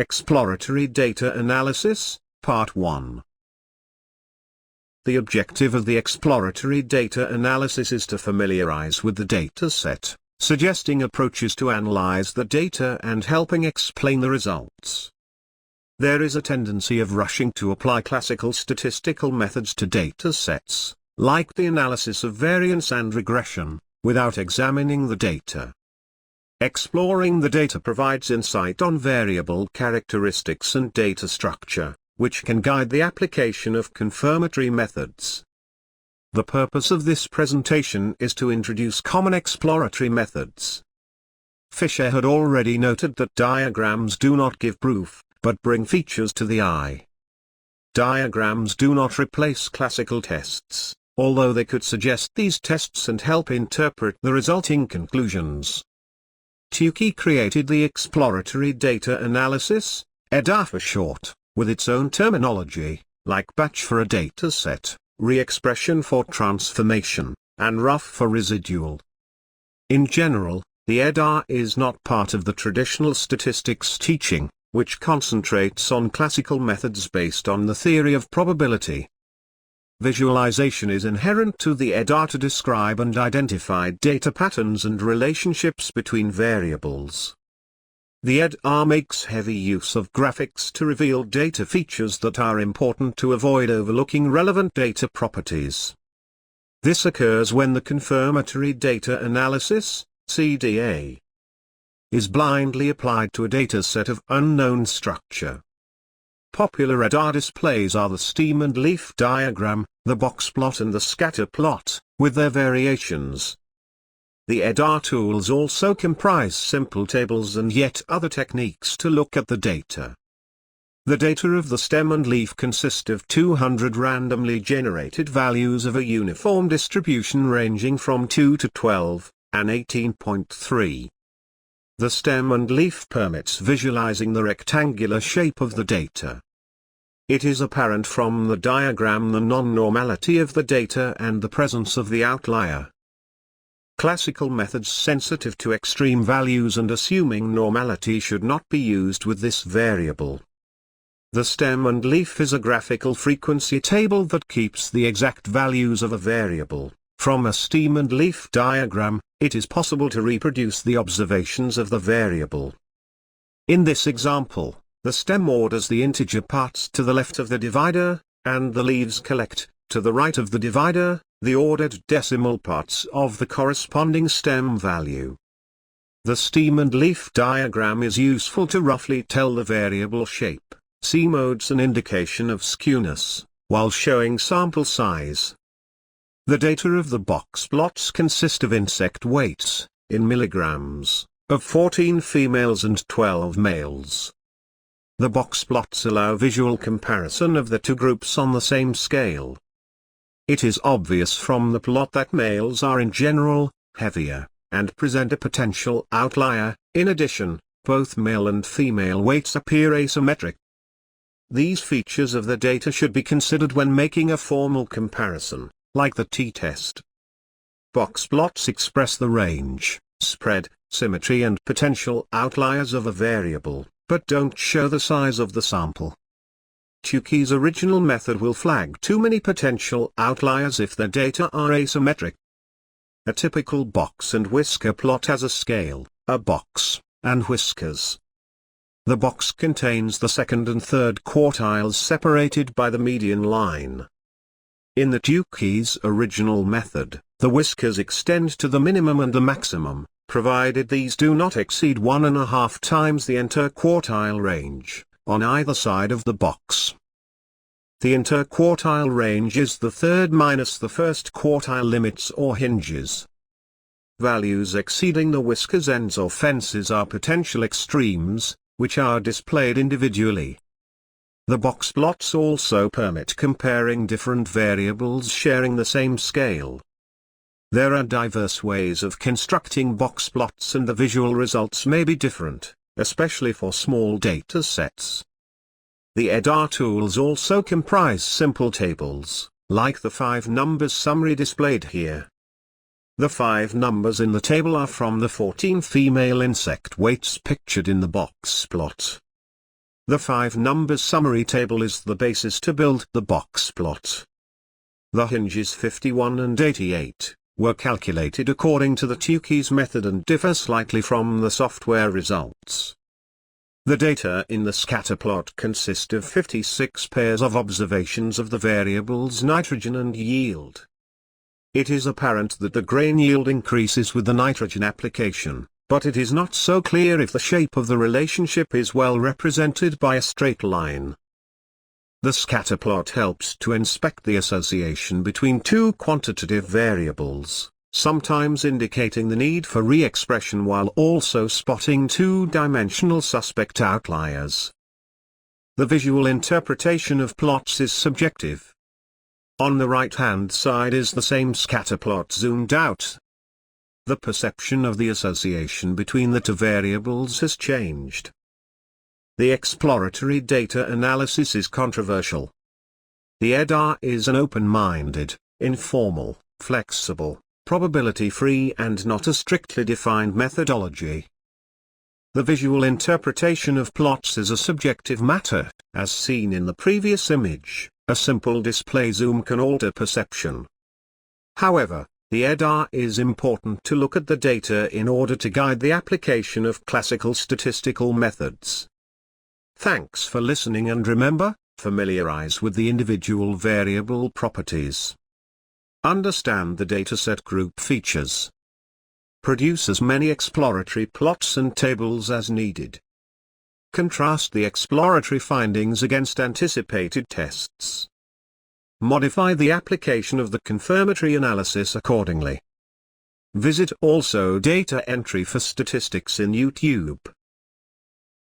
Exploratory Data Analysis, Part 1. The objective of the exploratory data analysis is to familiarize with the dataset, suggesting approaches to analyze the data and helping explain the results. There is a tendency of rushing to apply classical statistical methods to datasets, like the analysis of variance and regression, without examining the data. Exploring the data provides insight on variable characteristics and data structure, which can guide the application of confirmatory methods. The purpose of this presentation is to introduce common exploratory methods. Fisher had already noted that diagrams do not give proof, but bring features to the eye. Diagrams do not replace classical tests, although they could suggest these tests and help interpret the resulting conclusions. Tukey created the Exploratory Data Analysis, EDA for short, with its own terminology, like batch for a dataset, re-expression for transformation, and rough for residual. In general, the EDA is not part of the traditional statistics teaching, which concentrates on classical methods based on the theory of probability. Visualization is inherent to the EDA to describe and identify data patterns and relationships between variables. The EDA makes heavy use of graphics to reveal data features that are important to avoid overlooking relevant data properties. This occurs when the confirmatory data analysis, CDA, is blindly applied to a dataset of unknown structure. Popular EDA displays are the stem and leaf diagram, the box plot and the scatter plot, with their variations. The EDA tools also comprise simple tables and yet other techniques to look at the data. The data of the stem and leaf consist of 200 randomly generated values of a uniform distribution ranging from 2 to 12, and 18.3. The stem and leaf permits visualizing the rectangular shape of the data. It is apparent from the diagram the non-normality of the data and the presence of the outlier. Classical methods sensitive to extreme values and assuming normality should not be used with this variable. The stem and leaf is a graphical frequency table that keeps the exact values of a variable. From a stem and leaf diagram, it is possible to reproduce the observations of the variable. In this example, the stem orders the integer parts to the left of the divider, and the leaves collect, to the right of the divider, the ordered decimal parts of the corresponding stem value. The stem and leaf diagram is useful to roughly tell the variable shape, C-modes and indication of skewness, while showing sample size. The data of the box plots consist of insect weights, in milligrams, of 14 females and 12 males. The box plots allow visual comparison of the two groups on the same scale. It is obvious from the plot that males are in general heavier, and present a potential outlier. In addition, both male and female weights appear asymmetric. These features of the data should be considered when making a formal comparison, like the t-test. Box plots express the range, spread, symmetry and potential outliers of a variable, but don't show the size of the sample. Tukey's original method will flag too many potential outliers if the data are asymmetric. A typical box and whisker plot has a scale, a box, and whiskers. The box contains the second and third quartiles separated by the median line. In the Tukey's original method, the whiskers extend to the minimum and the maximum, provided these do not exceed 1.5 times the interquartile range, on either side of the box. The interquartile range is the third minus the first quartile limits or hinges. Values exceeding the whiskers ends or fences are potential extremes, which are displayed individually. The box plots also permit comparing different variables sharing the same scale. There are diverse ways of constructing box plots and the visual results may be different, especially for small data sets. The EDA tools also comprise simple tables, like the 5 numbers summary displayed here. The 5 numbers in the table are from the 14 female insect weights pictured in the box plot. The 5 numbers summary table is the basis to build the box plot. The hinges 51 and 88 were calculated according to the Tukey's method and differ slightly from the software results. The data in the scatter plot consist of 56 pairs of observations of the variables nitrogen and yield. It is apparent that the grain yield increases with the nitrogen application, but it is not so clear if the shape of the relationship is well represented by a straight line. The scatter plot helps to inspect the association between two quantitative variables, sometimes indicating the need for re-expression while also spotting two-dimensional suspect outliers. The visual interpretation of plots is subjective. On the right-hand side is the same scatter plot zoomed out. The perception of the association between the two variables has changed. The exploratory data analysis is controversial. The EDA is an open-minded, informal, flexible, probability-free and not a strictly defined methodology. The visual interpretation of plots is a subjective matter, as seen in the previous image. A simple display zoom can alter perception. However, the EDA is important to look at the data in order to guide the application of classical statistical methods. Thanks for listening and remember, familiarize with the individual variable properties. Understand the dataset group features. Produce as many exploratory plots and tables as needed. Contrast the exploratory findings against anticipated tests. Modify the application of the confirmatory analysis accordingly. Visit also data entry for statistics in YouTube.